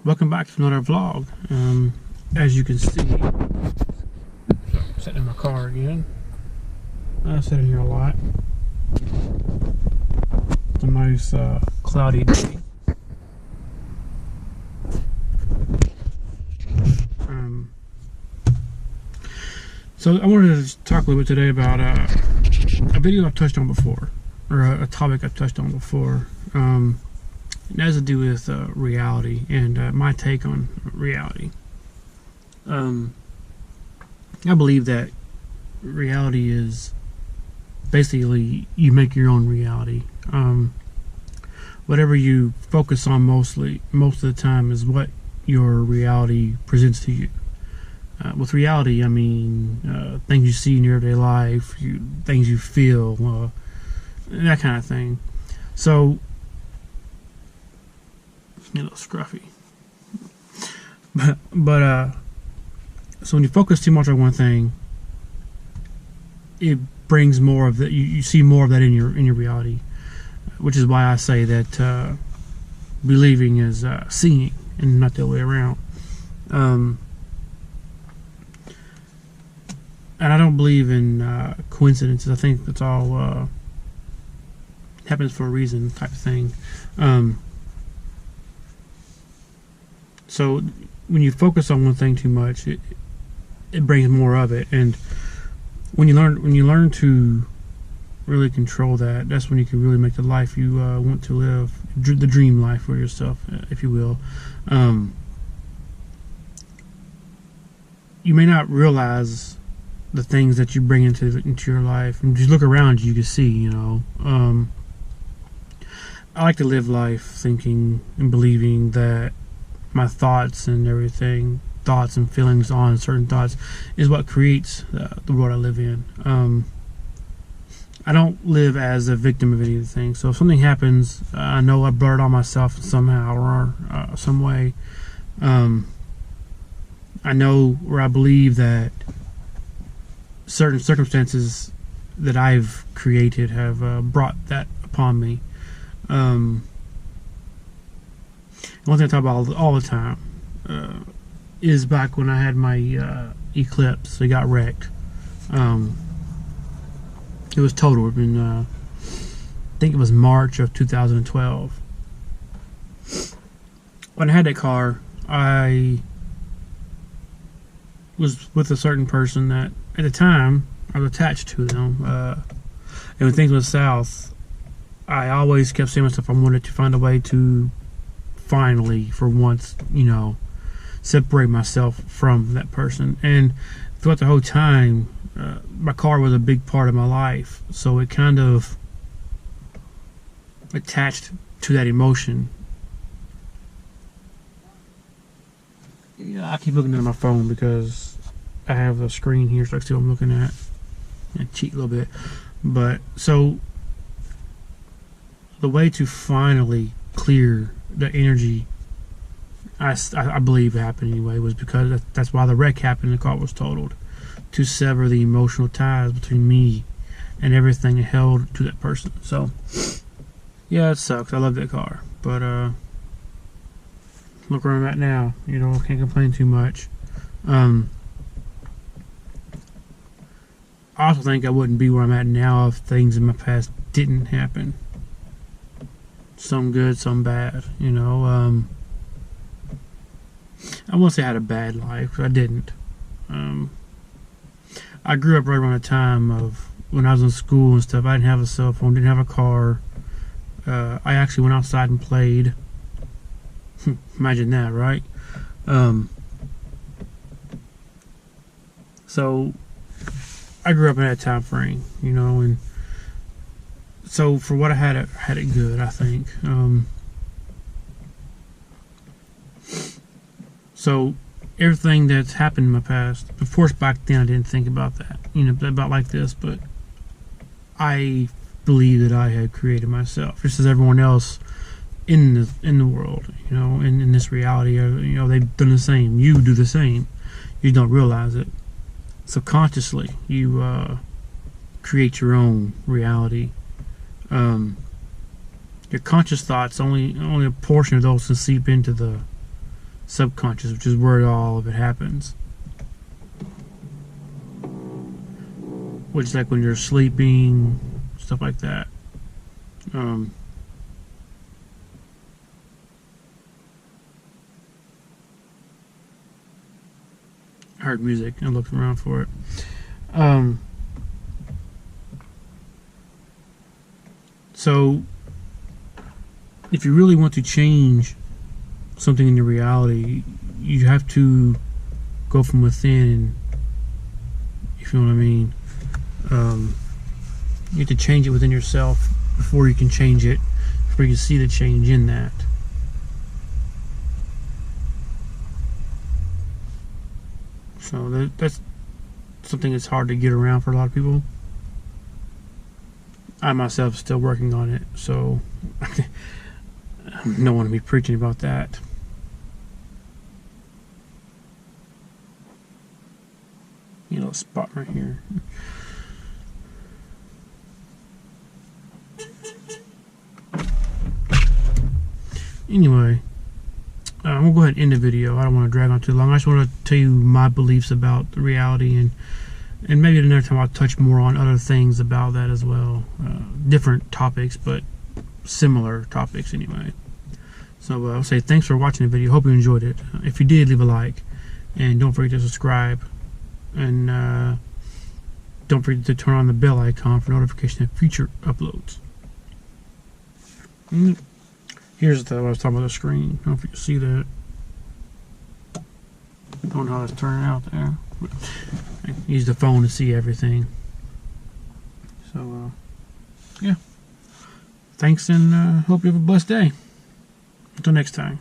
Welcome back to another vlog. As you can see, I'm sitting in my car again. I sit in here a lot. It's a nice cloudy day. So I wanted to talk a little bit today about a video I've touched on before, or a topic I've touched on before. It has to do with reality and my take on reality. I believe that reality is basically you make your own reality. Whatever you focus on most of the time is what your reality presents to you. With reality, I mean things you see in your everyday life, things you feel, that kind of thing. So, a little scruffy. But so when you focus too much on one thing, it brings more of that. You see more of that in your reality, which is why I say that believing is seeing and not the other way around. And I don't believe in coincidences. I think that's all happens for a reason type of thing. So when you focus on one thing too much, it brings more of it. And when you learn to really control that, that's when you can really make the life you want to live, the dream life for yourself, if you will. You may not realize the things that you bring into your life, and just look around you can see, you know. I like to live life thinking and believing that my thoughts and everything, thoughts and feelings on certain thoughts, is what creates the world I live in. I don't live as a victim of anything. So if something happens, I know I brought it on myself somehow or some way. I know, or I believe that certain circumstances that I've created have brought that upon me. One thing I talk about all the time is back when I had my Eclipse. It got wrecked. It was totaled in I think it was March of 2012. When I had that car, I was with a certain person that at the time I was attached to them, and when things went south, I always kept saying to myself I wanted to find a way to finally, for once, you know, separate myself from that person. And throughout the whole time, my car was a big part of my life, so it kind of attached to that emotion. Yeah, I keep looking at my phone because I have the screen here so I can see what I'm looking at. I cheat a little bit. But so the way to finally clear the energy, I believe happened anyway, was because that's why the wreck happened and the car was totaled, to sever the emotional ties between me and everything held to that person. So yeah, it sucks. I love that car, but look where I'm at now. You know, I can't complain too much. I also think I wouldn't be where I'm at now if things in my past didn't happen. Some good, some bad, you know. I won't say I had a bad life, because I didn't. I grew up right around the time of when I was in school and stuff. I didn't have a cell phone, didn't have a car. I actually went outside and played. Imagine that, right? So I grew up in that time frame, you know, and so for what I had it good, I think. So everything that's happened in my past, of course, back then I didn't think about that, you know, about like this, but I believe that I had created myself, just as everyone else in the world, you know, in this reality, you know, they've done the same. You do the same. You don't realize it. Subconsciously, you create your own reality. Your conscious thoughts, only a portion of those can seep into subconscious, which is where all of it happens. Which is like when you're sleeping, stuff like that. I heard music and looked around for it. So, if you really want to change something in your reality, you have to go from within, if you know what I mean. You have to change it within yourself before you can change it, before you can see the change in that. So that's something that's hard to get around for a lot of people. I myself am still working on it, so I don't want to be preaching about that. You know, a spot right here. Anyway, I'm going to go ahead and end the video. I don't want to drag on too long. I just want to tell you my beliefs about the reality, and maybe another time I'll touch more on other things about that as well. Different topics, but similar topics anyway. So I'll say thanks for watching the video. Hope you enjoyed it. If you did, leave a like. And don't forget to subscribe. And don't forget to turn on the bell icon for notification of future uploads. Here's what I was talking about, the screen. I don't know if you can see that. I don't know how that's turning out there. I use the phone to see everything. So, yeah. Thanks, and hope you have a blessed day. Until next time.